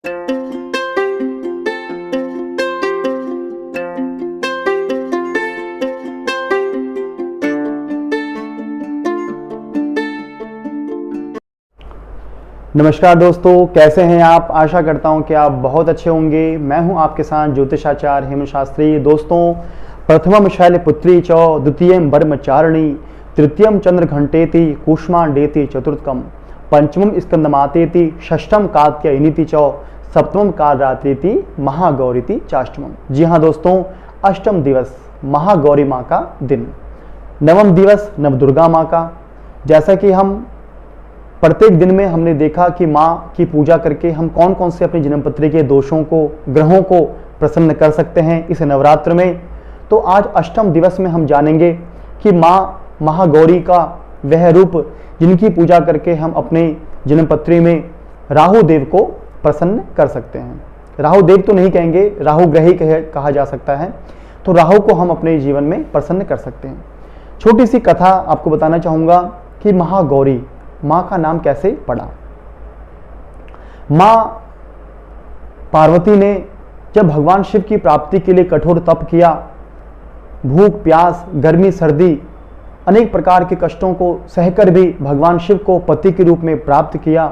नमस्कार दोस्तों, कैसे हैं आप। आशा करता हूं कि आप बहुत अच्छे होंगे। मैं हूं आपके साथ ज्योतिषाचार्य हेमंत शास्त्री। दोस्तों, प्रथमम शैलपुत्री च, द्वितीयम ब्रह्मचारिणी, तृतीयम चंद्र घंटेति, कूष्मांडेति चतुर्थकम, पंचमम स्कंदमातेति, षष्ठम कात्यायनीति च, सप्तमम कालरात्रिति, महागौरीति चाष्टमम। जी हाँ दोस्तों, अष्टम दिवस महागौरी माँ का दिन, नवम दिवस नवदुर्गा माँ का। जैसा कि हम प्रत्येक दिन में हमने देखा कि माँ की पूजा करके हम कौन कौन से अपनी जन्मपत्री के दोषों को, ग्रहों को प्रसन्न कर सकते हैं इस नवरात्र में। तो आज अष्टम दिवस में हम जानेंगे कि माँ महागौरी का वह रूप जिनकी पूजा करके हम अपने जन्मपत्री में राहु देव को प्रसन्न कर सकते हैं। राहु देव तो नहीं कहेंगे, राहु ग्रह ही कहा जा सकता है। तो राहु को हम अपने जीवन में प्रसन्न कर सकते हैं। छोटी सी कथा आपको बताना चाहूँगा कि महागौरी माँ का नाम कैसे पड़ा। माँ पार्वती ने जब भगवान शिव की प्राप्ति के लिए कठोर तप किया, भूख प्यास गर्मी सर्दी अनेक प्रकार के कष्टों को सहकर भी भगवान शिव को पति के रूप में प्राप्त किया,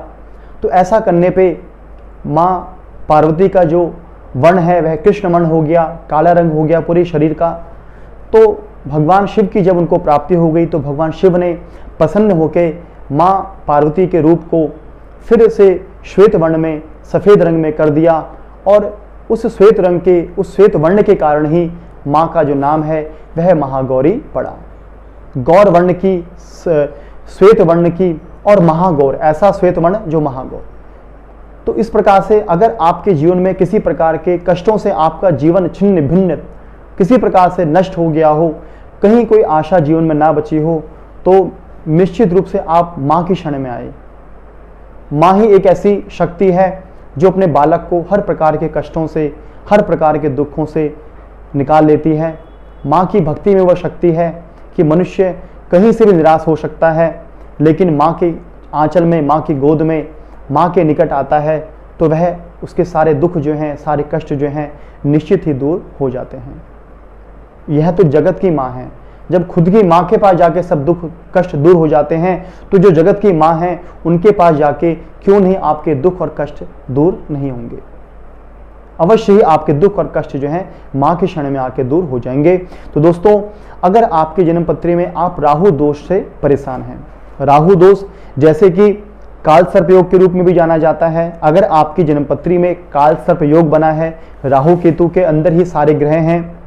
तो ऐसा करने पे माँ पार्वती का जो वर्ण है वह कृष्ण वर्ण हो गया, काला रंग हो गया पूरे शरीर का। तो भगवान शिव की जब उनको प्राप्ति हो गई तो भगवान शिव ने प्रसन्न होकर माँ पार्वती के रूप को फिर से श्वेत वर्ण में, सफ़ेद रंग में कर दिया। और उस श्वेत रंग के, उस श्वेत वर्ण के कारण ही माँ का जो नाम है वह महागौरी पड़ा। गौर वर्ण की, श्वेत वर्ण की, और महागौर, ऐसा श्वेत वर्ण जो महागौर। तो इस प्रकार से अगर आपके जीवन में किसी प्रकार के कष्टों से आपका जीवन छिन्न भिन्न किसी प्रकार से नष्ट हो गया हो, कहीं कोई आशा जीवन में ना बची हो, तो निश्चित रूप से आप माँ की शरण में आए। माँ ही एक ऐसी शक्ति है जो अपने बालक को हर प्रकार के कष्टों से, हर प्रकार के दुखों से निकाल लेती है। माँ की भक्ति में वह शक्ति है कि मनुष्य कहीं से भी निराश हो सकता है, लेकिन माँ के आंचल में, माँ की गोद में, माँ के निकट आता है तो वह उसके सारे दुख जो हैं, सारे कष्ट जो हैं निश्चित ही दूर हो जाते हैं। यह तो जगत की माँ है। जब खुद की माँ के पास जाके सब दुख कष्ट दूर हो जाते हैं, तो जो जगत की माँ है उनके पास जाके क्यों नहीं आपके दुख और कष्ट दूर नहीं होंगे। अवश्य ही आपके दुख और कष्ट जो हैं माँ के शरण में आके दूर हो जाएंगे। तो दोस्तों, अगर आपके जन्मपत्री में आप राहु दोष से परेशान हैं, राहु दोष जैसे कि काल सर्प योग के रूप में भी जाना जाता है। अगर आपकी जन्मपत्री में काल सर्प योग बना है, राहु केतु के अंदर ही सारे ग्रह हैं,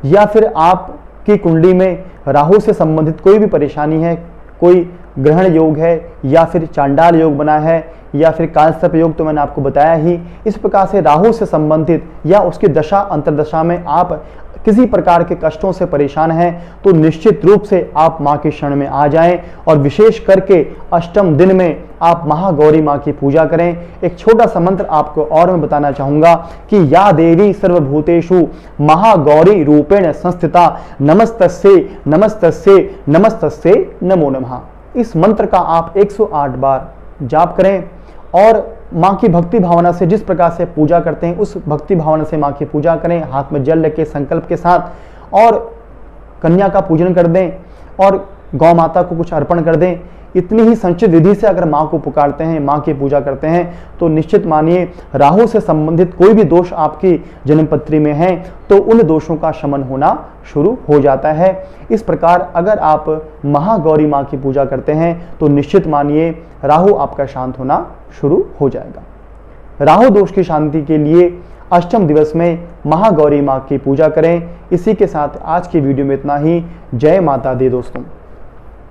या फिर आपकी कुंडली में राहु से संबंधित कोई भी परेशानी है, कोई ग्रहण योग है, या फिर चांडाल योग बना है, या फिर कालसर्प योग तो मैंने आपको बताया ही। इस प्रकार से राहु से संबंधित या उसकी दशा अंतरदशा में आप किसी प्रकार के कष्टों से परेशान हैं, तो निश्चित रूप से आप माँ के शरण में आ जाएं। और विशेष करके अष्टम दिन में आप महागौरी माँ की पूजा करें। एक छोटा सा मंत्र आपको और मैं बताना चाहूँगा कि या देवी सर्वभूतेषु महागौरी रूपेण संस्थिता, नमस्तस्यै नमस्तस्यै नमस्तस्यै नमो नमः। इस मंत्र का आप 108 बार जाप करें और माँ की भक्ति भावना से, जिस प्रकार से पूजा करते हैं उस भक्ति भावना से माँ की पूजा करें। हाथ में जल लेके संकल्प के साथ, और कन्या का पूजन कर दें और गौ माता को कुछ अर्पण कर दें। इतनी ही संचित विधि से अगर माँ को पुकारते हैं, माँ की पूजा करते हैं, तो निश्चित मानिए राहु से संबंधित कोई भी दोष आपकी जन्मपत्री में है तो उन दोषों का शमन होना शुरू हो जाता है। इस प्रकार अगर आप महागौरी माँ की पूजा करते हैं तो निश्चित मानिए राहु आपका शांत होना शुरू हो जाएगा। राहु दोष की शांति के लिए अष्टम दिवस में महागौरी माँ की पूजा करें। इसी के साथ आज की वीडियो में इतना ही। जय माता दी दोस्तों।